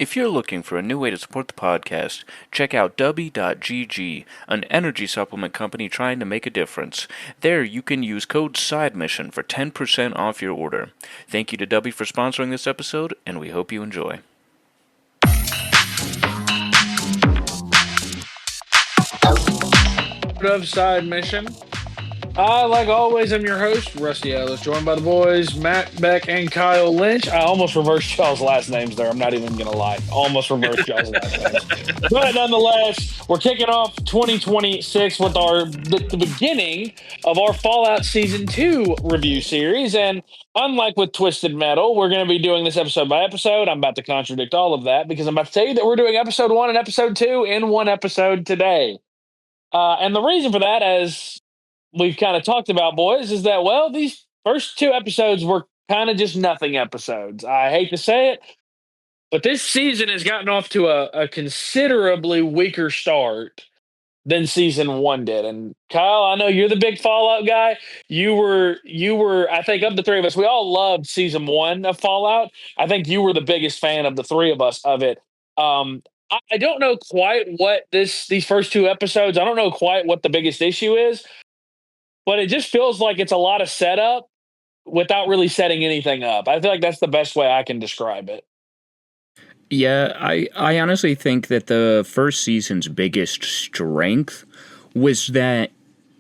If you're looking for a new way to support the podcast, check out Dubby.gg, an energy supplement company trying to make a difference. There, you can use code SIDEMISSION for 10% off your order. Thank you to Dubby for sponsoring this episode, and we hope you enjoy. Of Side Mission. I, like always, am your host, Rusty Ellis, joined by the boys, Matt Beck and Kyle Lynch. I almost reversed y'all's last names there. I'm not even going to lie. Almost reversed y'all's last names. But nonetheless, we're kicking off 2026 with the beginning of our Fallout Season 2 review series. And unlike with Twisted Metal, we're going to be doing this episode by episode. I'm about to contradict all of that because I'm about to tell you that we're doing episode 1 and episode 2 in one episode today. And the reason for that, as we've kind of talked about, boys, is that, well, these first two episodes were kind of just nothing episodes. I hate to say it, but this season has gotten off to a considerably weaker start than season 1 did. And Kyle, I know you're the big Fallout guy. You were, I think, of the three of us, we all loved season 1 of Fallout. I think you were the biggest fan of the three of us of it. I don't know quite what these first two episodes, I don't know quite what the biggest issue is, but it just feels like it's a lot of setup without really setting anything up. I feel like that's the best way I can describe it. Yeah, I honestly think that the first season's biggest strength was that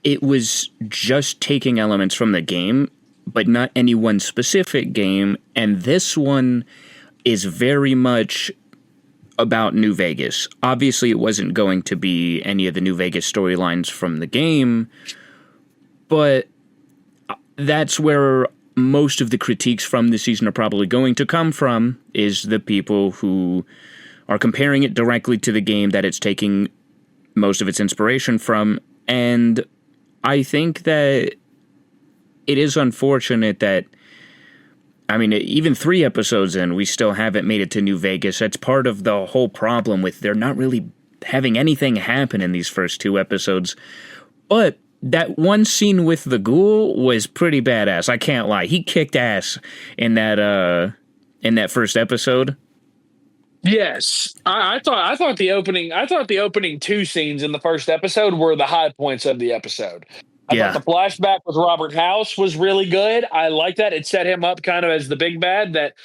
it was just taking elements from the game, but not any one specific game, and this one is very much about New Vegas. Obviously, it wasn't going to be any of the New Vegas storylines from the game, but that's where most of the critiques from the season are probably going to come from, is the people who are comparing it directly to the game that it's taking most of its inspiration from. And I think that it is unfortunate that, I mean, even 3 episodes in, we still haven't made it to New Vegas. That's part of the whole problem with they're not really having anything happen in these first 2 episodes. But that one scene with the ghoul was pretty badass. I can't lie. He kicked ass in that first episode. Yes, I thought the opening 2 scenes in the first episode were the high points of the episode. I thought the flashback with Robert House was really good. I like that. It set him up kind of as the big bad that,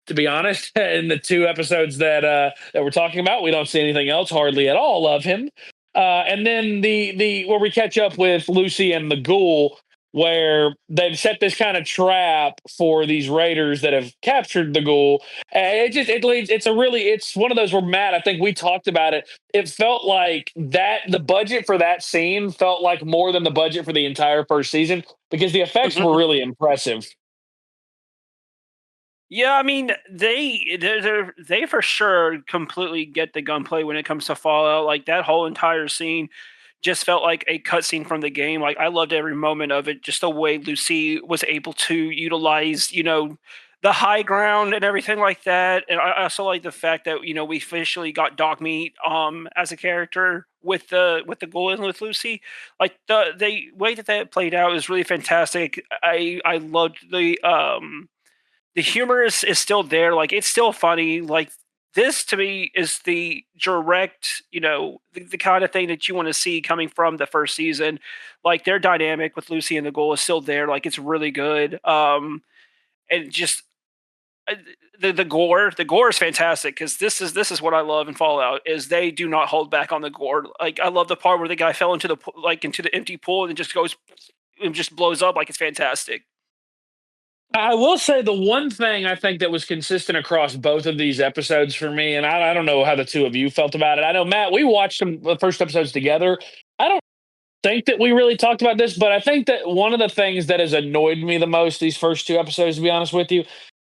to be honest, in the 2 episodes that we're talking about, we don't see anything else hardly at all of him. And then the where we catch up with Lucy and the ghoul, where they've set this kind of trap for these raiders that have captured the ghoul. It's one of those where, Matt, I think we talked about it. It felt like that the budget for that scene felt like more than the budget for the entire first season because the effects were really impressive. Yeah, I mean, they for sure completely get the gunplay when it comes to Fallout. Like, that whole entire scene just felt like a cutscene from the game. Like, I loved every moment of it. Just the way Lucy was able to utilize, the high ground and everything like that. And I also like the fact that we officially got Dogmeat as a character with the ghoul and with Lucy. Like, the way that played out is really fantastic. I loved the humor is still there. Like, it's still funny. Like, this to me is the direct, the kind of thing that you want to see coming from the first season. Like, their dynamic with Lucy and the ghoul is still there. Like, it's really good. And just the gore is fantastic because this is what I love in Fallout is they do not hold back on the gore. Like, I love the part where the guy fell into the empty pool and just blows up. Like, it's fantastic. I will say the one thing I think that was consistent across both of these episodes for me, and I don't know how the two of you felt about it. I know, Matt, we watched the first episodes together. I don't think that we really talked about this, but I think that one of the things that has annoyed me the most these first 2 episodes, to be honest with you,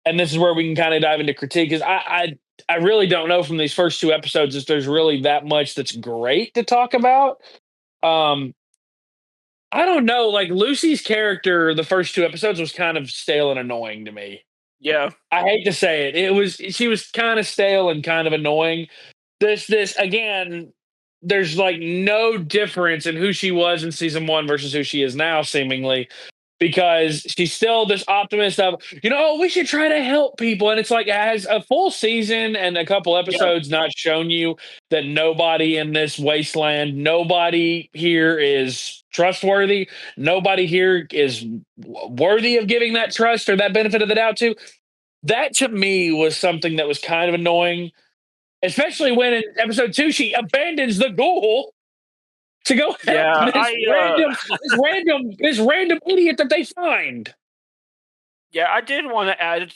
and this is where we can kind of dive into critique, is I really don't know from these first 2 episodes if there's really that much that's great to talk about. I don't know. Like, Lucy's character, the first 2 episodes was kind of stale and annoying to me. Yeah. I hate to say it. She was kind of stale and kind of annoying. This again, there's like no difference in who she was in season 1 versus who she is now, seemingly. because she's still this optimist of, we should try to help people. And it's like, has a full season and a couple episodes not shown you that nobody in this wasteland, nobody here is trustworthy? Nobody here is worthy of giving that trust or that benefit of the doubt to? That to me was something that was kind of annoying, especially when in episode 2 she abandons the ghoul to go help this random idiot that they find. Yeah, I did want to add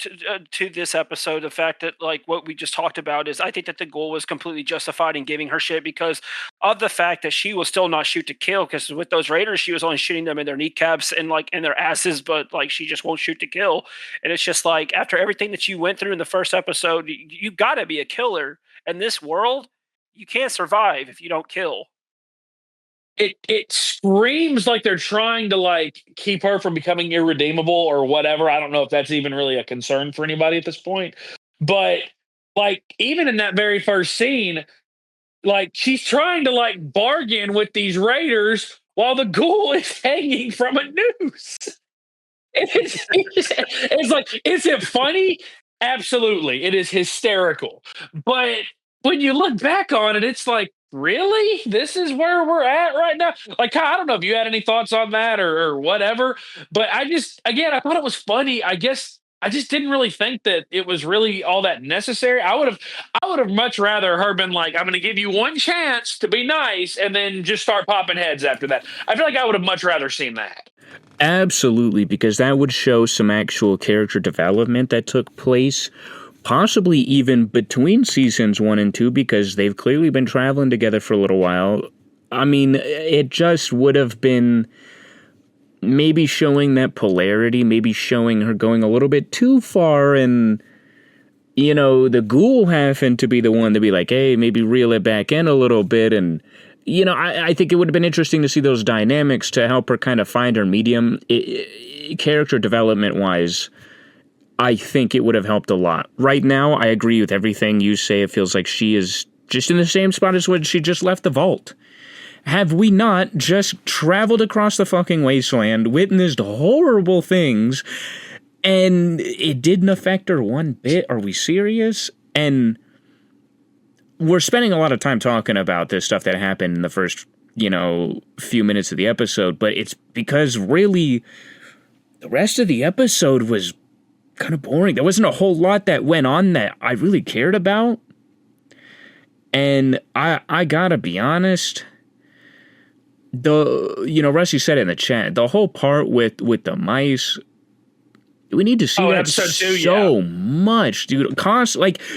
to this episode the fact that, like, what we just talked about is I think that the goal was completely justified in giving her shit because of the fact that she will still not shoot to kill, because with those raiders, she was only shooting them in their kneecaps and, like, in their asses, but, like, she just won't shoot to kill. And it's just like, after everything that you went through in the first episode, you got to be a killer. In this world, you can't survive if you don't kill. It screams like they're trying to, like, keep her from becoming irredeemable or whatever. I don't know if that's even really a concern for anybody at this point. But, like, even in that very first scene, like, she's trying to, like, bargain with these raiders while the ghoul is hanging from a noose. It's like, is it funny? Absolutely. It is hysterical. But when you look back on it, it's like, really? This is where we're at right now? Like, I don't know if you had any thoughts on that or whatever, but I thought it was funny. I guess I just didn't really think that it was really all that necessary. I would have much rather her been like, I'm going to give you one chance to be nice and then just start popping heads after that. I feel like I would have much rather seen that. Absolutely, because that would show some actual character development that took place, possibly even between seasons 1 and 2, because they've clearly been traveling together for a little while. I mean, it just would have been maybe showing that polarity, maybe showing her going a little bit too far, and, the ghoul having to be the one to be like, hey, maybe reel it back in a little bit. And, I think it would have been interesting to see those dynamics to help her kind of find her medium. Character development-wise, I think it would have helped a lot. Right now, I agree with everything you say. It feels like she is just in the same spot as when she just left the vault. Have we not just traveled across the fucking wasteland, witnessed horrible things, and it didn't affect her one bit? Are we serious? And we're spending a lot of time talking about this stuff that happened in the first, few minutes of the episode, but it's because really the rest of the episode was kind of boring. There wasn't a whole lot that went on that I really cared about. And I gotta be honest, Rusty said it in the chat, the whole part with the mice, we need to see that so much, dude.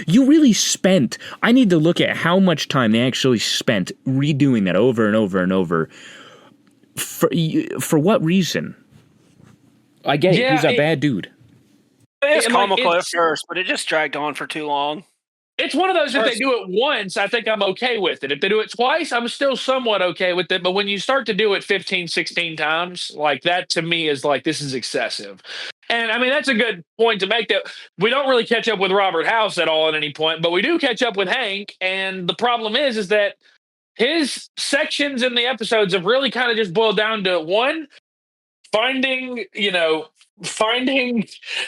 You really spent, I need to look at how much time they actually spent redoing that over and over and over. For what reason? I get it. He's a bad dude. It's comical at first, but it just dragged on for too long. It's one of those, if they do it once, I think I'm okay with it. If they do it twice, I'm still somewhat okay with it. But when you start to do it 15, 16 times, like, that to me is like, this is excessive. And I mean, that's a good point to make, that we don't really catch up with Robert House at all at any point, but we do catch up with Hank. And the problem is that his sections in the episodes have really kind of just boiled down to one, finding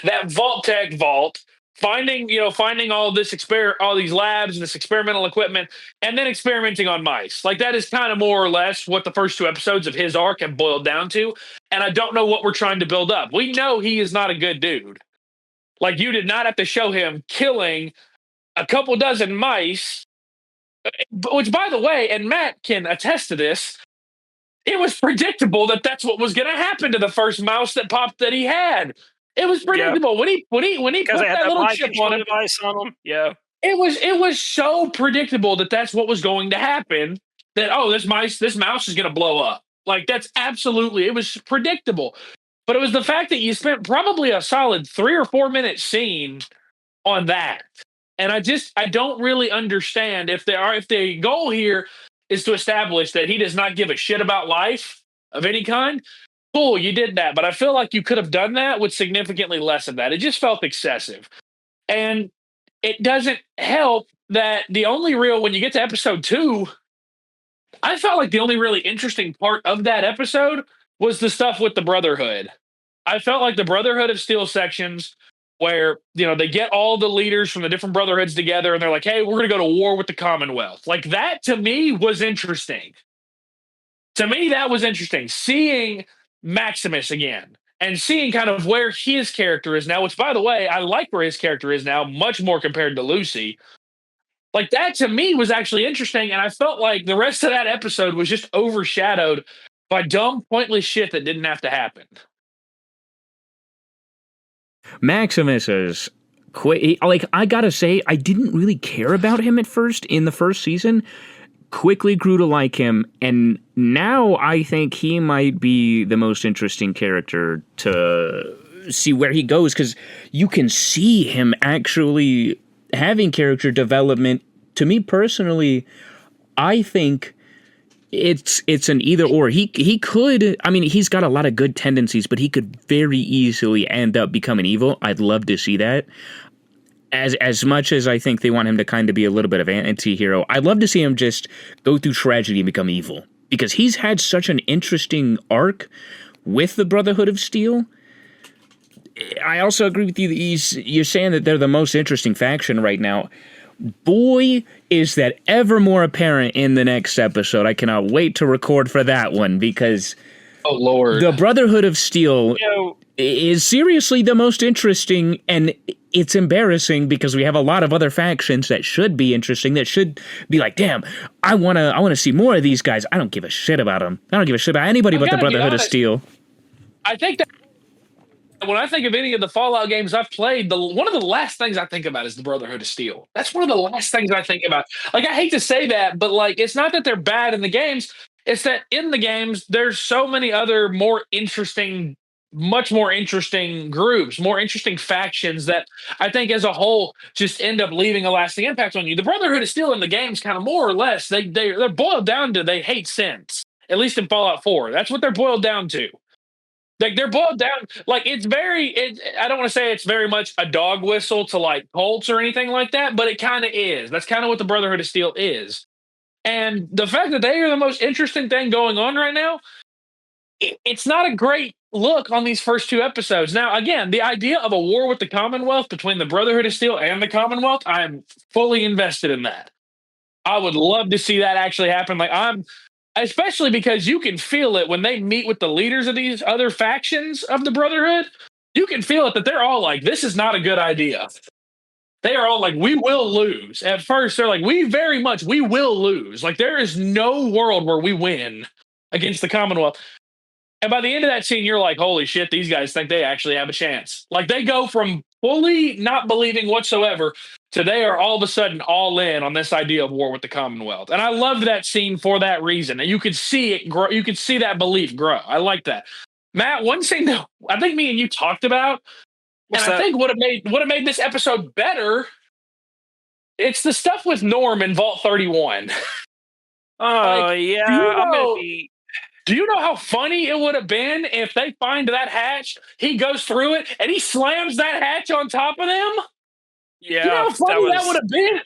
that Vault-Tec vault, finding all this all these labs and this experimental equipment, and then experimenting on mice. Like, that is kind of more or less what the first 2 episodes of his arc have boiled down to. And I don't know what we're trying to build up. We know he is not a good dude. Like, you did not have to show him killing a couple dozen mice, which, by the way, and Matt can attest to this, it was predictable that that's what was going to happen to the first mouse that popped that he had. It was predictable. When he put that little chip on him. Yeah. It was so predictable that that's what was going to happen. That, this mouse is going to blow up. Like, that's absolutely, it was predictable. But it was the fact that you spent probably a solid 3 or 4 minute scene on that. And I don't really understand if the goal here is to establish that he does not give a shit about life of any kind. Cool, you did that, but I feel like you could have done that with significantly less of that. It just felt excessive. And it doesn't help that when you get to episode 2, I felt like the only really interesting part of that episode was the stuff with the Brotherhood. I felt like the Brotherhood of Steel sections where, they get all the leaders from the different brotherhoods together and they're like, hey, we're going to go to war with the Commonwealth. Like that to me was interesting. To me, that was interesting. Seeing Maximus again and seeing kind of where his character is now, which by the way, I like where his character is now, much more compared to Lucy. Like that to me was actually interesting. And I felt like the rest of that episode was just overshadowed by dumb, pointless shit that didn't have to happen. Maximus is like, I gotta say, I didn't really care about him at first in the first season. Quickly grew to like him, and now I think he might be the most interesting character to see where he goes, because you can see him actually having character development. To me personally, I think it's an either or. He could, I mean, he's got a lot of good tendencies, but he could very easily end up becoming evil. I'd love to see that. As much as I think they want him to kind of be a little bit of an anti-hero, I'd love to see him just go through tragedy and become evil, because he's had such an interesting arc with the Brotherhood of Steel. I also agree with you that you're saying that they're the most interesting faction right now. Boy, is that ever more apparent in the next episode. I cannot wait to record for that one, because oh Lord, the Brotherhood of Steel is seriously the most interesting, and it's embarrassing because we have a lot of other factions that should be interesting, that should be like, damn, I wanna see more of these guys. I don't give a shit about them. I don't give a shit about anybody but the Brotherhood of Steel. I think that when I think of any of the Fallout games I've played, one of the last things I think about is the Brotherhood of Steel. That's one of the last things I think about. Like, I hate to say that, but like, it's not that they're bad in the games. It's that in the games, there's so many other much more interesting groups, more interesting factions that I think as a whole just end up leaving a lasting impact on you. The Brotherhood is still in the games, kind of more or less. They're boiled down to they hate sins, at least in Fallout 4. That's what they're boiled down to. Like they're boiled down, like I don't want to say it's very much a dog whistle to like cults or anything like that, but it kind of is. That's kind of what the Brotherhood of Steel is. And the fact that they are the most interesting thing going on right now, it's not a great look on these first two episodes. Now, again, the idea of a war with the Commonwealth between the Brotherhood of Steel and the Commonwealth, I'm fully invested in that. I would love to see that actually happen. Especially because you can feel it when they meet with the leaders of these other factions of the Brotherhood. You can feel it that they're all like, this is not a good idea. They are all like, we will lose. At first, they're like, we will lose. Like, there is no world where we win against the Commonwealth. And by the end of that scene, you're like, holy shit, these guys think they actually have a chance. Like, they go from fully not believing whatsoever to they are all of a sudden all in on this idea of war with the Commonwealth. And I loved that scene for that reason. And you could see it grow. You could see that belief grow. I like that. Matt, one thing that I think me and you talked about, I think would have made this episode better, it's the stuff with Norm in Vault 31. Oh, yeah. I'm going to be... Do you know how funny it would have been if they find that hatch, he goes through it, and he slams that hatch on top of them? Yeah. You know how funny that would have been?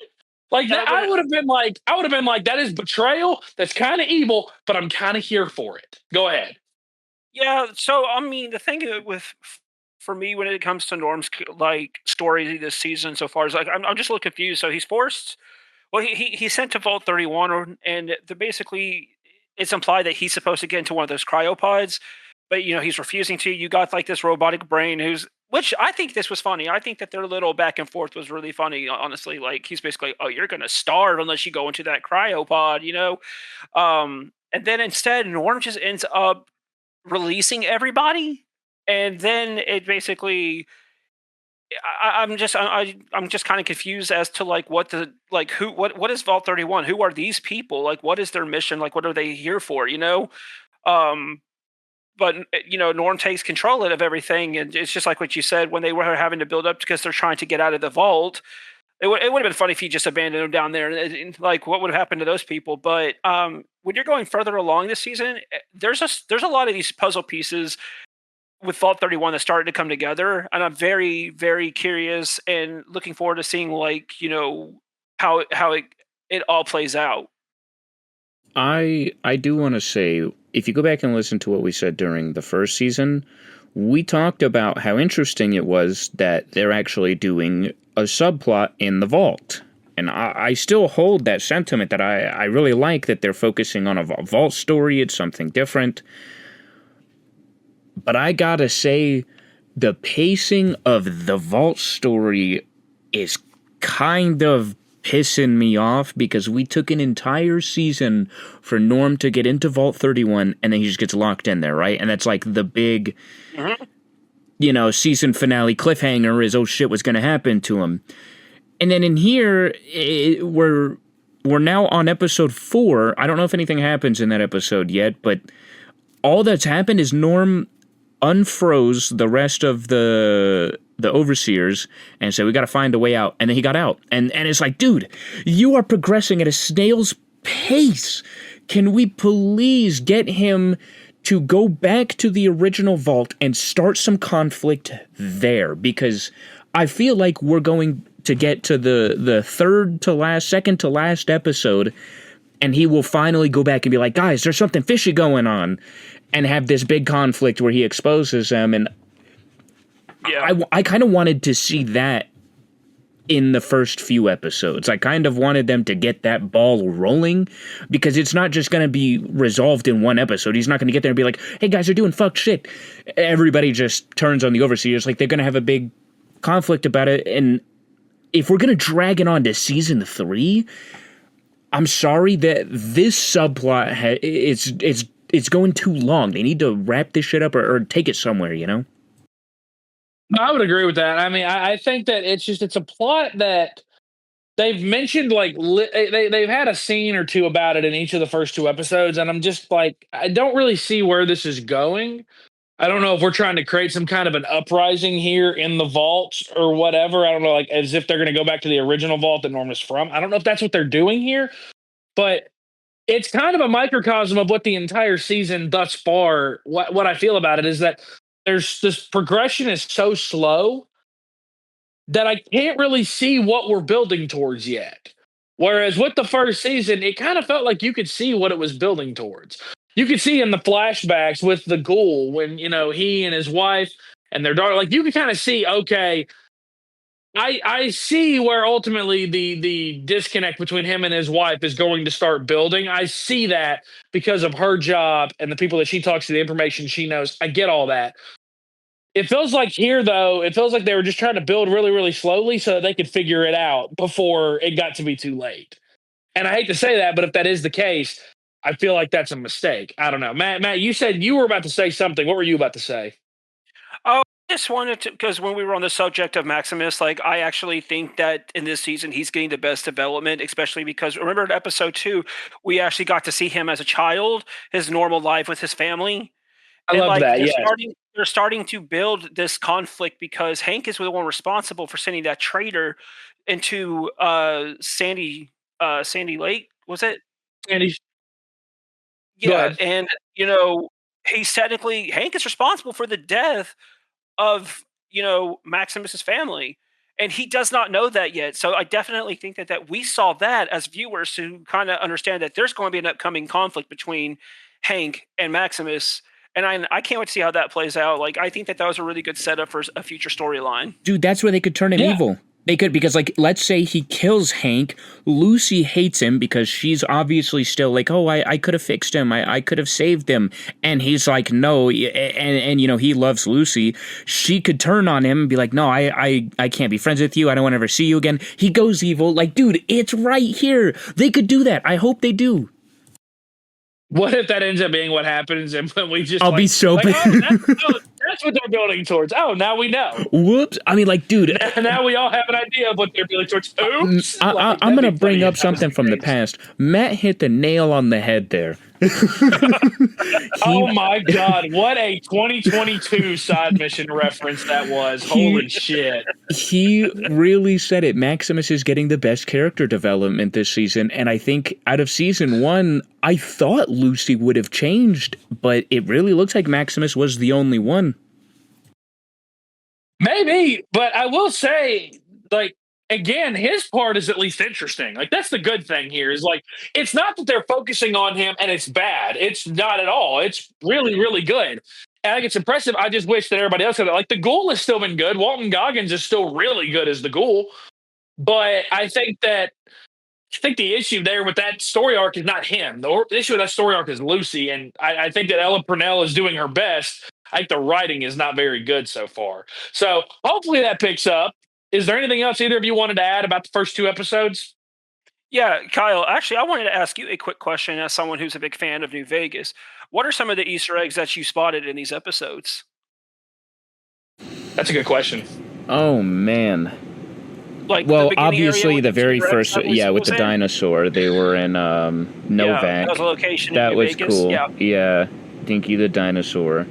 Like, I would have been like, that is betrayal. That's kind of evil, but I'm kind of here for it. Go ahead. Yeah. So, I mean, the thing for me, when it comes to Norm's like story this season so far, is like, I'm just a little confused. So he's forced. Well, he's sent to Vault 31, and basically it's implied that he's supposed to get into one of those cryopods, but he's refusing to. You got like this robotic brain which I think this was funny. I think that their little back and forth was really funny, honestly. Like, he's basically, oh, you're gonna starve unless you go into that cryopod, and then instead Norm just ends up releasing everybody, and then it basically, I'm just kind of confused as to like what is Vault 31? Who are these people? Like, what is their mission? Like, what are they here for? But Norm takes control of everything, and it's just like what you said, when they were having to build up because they're trying to get out of the vault. It would have been funny if he just abandoned them down there, and like, what would have happened to those people? But when you're going further along this season, there's a lot of these puzzle pieces with Vault 31 that started to come together, and I'm very, very curious and looking forward to seeing how it all plays out. I do want to say, if you go back and listen to what we said during the first season, we talked about how interesting it was that they're actually doing a subplot in the vault. And I still hold that sentiment that I really like that they're focusing on a vault story. It's something different. But I gotta say, the pacing of the vault story is kind of pissing me off because we took an entire season for Norm to get into Vault 31 and then he just gets locked in there, right? And that's like the big, season finale cliffhanger is, oh shit, what's gonna happen to him? And then in here, we're now on episode 4. I don't know if anything happens in that episode yet, but all that's happened is Norm unfroze the rest of the overseers and said, we got to find a way out. And then he got out. And it's like, dude, you are progressing at a snail's pace. Can we please get him to go back to the original vault and start some conflict there? Because I feel like we're going to get to the second to last episode, and he will finally go back and be like, guys, there's something fishy going on, and have this big conflict where he exposes them. And I kind of wanted to see that in the first few episodes. I kind of wanted them to get that ball rolling, because it's not just going to be resolved in one episode. He's not going to get there and be like, hey guys, they're doing fuck shit. Everybody just turns on the overseers. Like, they're going to have a big conflict about it. And if we're going to drag it on to season 3, I'm sorry that this subplot it's going too long. They need to wrap this shit up or take it somewhere, I would agree with that. I mean, I think that it's a plot that they've mentioned, like they've had a scene or two about it in each of the first 2 episodes, and I'm just like, I don't really see where this is going. I don't know if we're trying to create some kind of an uprising here in the vault or whatever. I don't know, like as if they're going to go back to the original vault that Norm is from. I don't know if that's what they're doing here, but it's kind of a microcosm of what the entire season thus far, what I feel about it is that there's this progression is so slow that I can't really see what we're building towards yet. Whereas with the first season, it kind of felt like you could see what it was building towards. You could see in the flashbacks with the ghoul when, he and his wife and their daughter, like you could kind of see, okay, I see where ultimately the disconnect between him and his wife is going to start building. I see that because of her job and the people that she talks to, the information she knows. I get all that. It feels like here, though, it feels like they were just trying to build really, really slowly so that they could figure it out before it got to be too late. And I hate to say that, but if that is the case, I feel like that's a mistake. I don't know. Matt, you said you were about to say something. What were you about to say? Oh, I just wanted to, because when we were on the subject of Maximus, like I actually think that in this season he's getting the best development, especially because remember in episode 2, we actually got to see him as a child, his normal life with his family. I love that. They're starting to build this conflict because Hank is the one responsible for sending that traitor into Sandy Lake. Was it? Sandy. Yeah, and he's technically Hank is responsible for the death of Maximus's family, and he does not know that yet. So I definitely think that we saw that as viewers to kind of understand that there's going to be an upcoming conflict between Hank and Maximus. And I can't wait to see how that plays out. Like, I think that was a really good setup for a future storyline. Dude, that's where they could turn him evil. They could, because, like, let's say he kills Hank. Lucy hates him because she's obviously still like, oh, I could have fixed him. I could have saved him. And he's like, no. And he loves Lucy. She could turn on him and be like, no, I can't be friends with you. I don't want to ever see you again. He goes evil. Like, dude, it's right here. They could do that. I hope they do. What if that ends up being what happens, and when we just? I'll be so bad. That's what they're building towards. Oh, now we know. Whoops! I mean, like, dude. Now we all have an idea of what they're building towards. Oops! I'm gonna bring up something from the past. Matt hit the nail on the head there. Oh my God! What a 2022 side mission reference that was! Holy shit! He really said it. Maximus is getting the best character development this season, and I think out of season 1, I thought Lucy would have changed, but it really looks like Maximus was the only one. Maybe, but I will say, like, again, his part is at least interesting. Like, that's the good thing here is, like, it's not that they're focusing on him and it's bad. It's not at all. It's really, really good. And I think it's impressive. I just wish that everybody else had it. Like the Ghoul has still been good. Walton Goggins is still really good as the Ghoul. But I think the issue there with that story arc is not him. The issue with that story arc is Lucy. And I think that Ella Purnell is doing her best. I think the writing is not very good so far. So hopefully that picks up. Is there anything else either of you wanted to add about the first 2 episodes? Yeah, Kyle, actually, I wanted to ask you a quick question as someone who's a big fan of New Vegas. What are some of the Easter eggs that you spotted in these episodes? That's a good question. Oh, man. Like Well, the beginning area obviously, with the very T-Rex first, that was- with was the in? dinosaur, they were in Yeah, Novak. that was a location in That New was Vegas. cool. Yeah. Yeah, Dinky the dinosaur.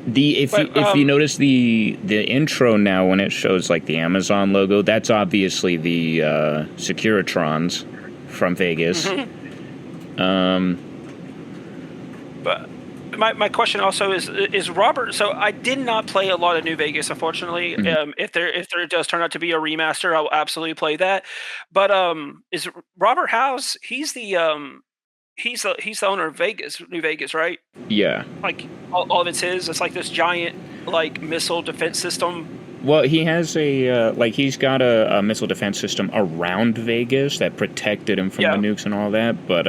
If you notice the intro now when it shows like the Amazon logo, that's obviously the Securitrons from Vegas. But my question also is Robert. So I did not play a lot of New Vegas, unfortunately. If there does turn out to be a remaster, I will absolutely play that. But is Robert House? He's the owner of Vegas, New Vegas, right? Yeah. Like all of it's his. It's like this giant like missile defense system. Well, he has he's got a missile defense system around Vegas that protected him from the nukes and all that. But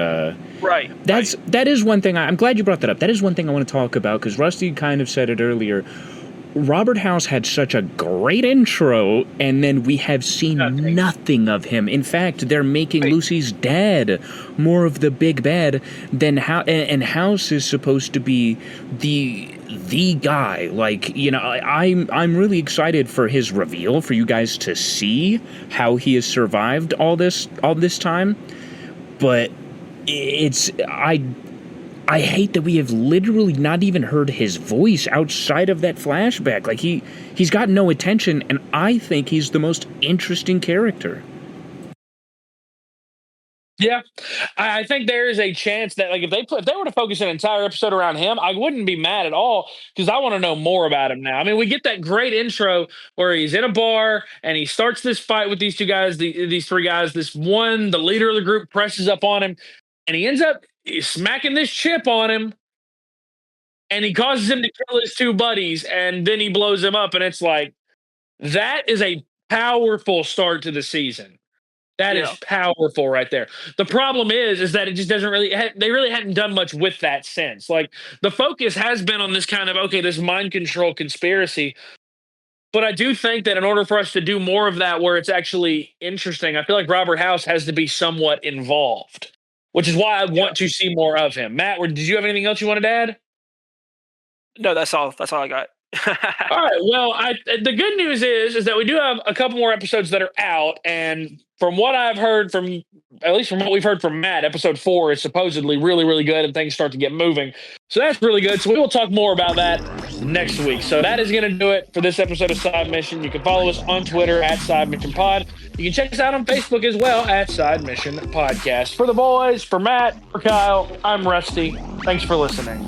Right. that is one thing. I'm glad you brought that up. That is one thing I want to talk about because Rusty kind of said it earlier. Robert House had such a great intro, and then we have seen nothing of him. In fact, they're making Lucy's dad more of the big bad than and House is supposed to be the guy. Like, you know, I'm really excited for his reveal, for you guys to see how he has survived all this time. But I hate that we have literally not even heard his voice outside of that flashback. Like he's got no attention, and I think he's the most interesting character. Yeah, I think there is a chance that like if they were to focus an entire episode around him, I wouldn't be mad at all because I want to know more about him now. I mean, we get that great intro where he's in a bar and he starts this fight with these 2 guys, these 3 guys. This one, the leader of the group, presses up on him, and he ends up smacking this chip on him, and he causes him to kill his 2 buddies, and then he blows him up, and it's like that is a powerful start to the season. That is powerful right there. The problem is that it just doesn't they really hadn't done much with that since. Like the focus has been on this kind of, this mind control conspiracy. But I do think that in order for us to do more of that where it's actually interesting, I feel like Robert House has to be somewhat involved, which is why I want to see more of him. Matt, did you have anything else you wanted to add? No, that's all. That's all I got. All right. Well, the good news is that we do have a couple more episodes that are out, and from what I've heard at least from what we've heard from Matt, episode 4 is supposedly really, really good, and things start to get moving. So that's really good. So we will talk more about that next week. So that is going to do it for this episode of Side Mission. You can follow us on Twitter at Side Mission Pod. You can check us out on Facebook as well at Side Mission Podcast. For the boys, for Matt, for Kyle, I'm Rusty. Thanks for listening.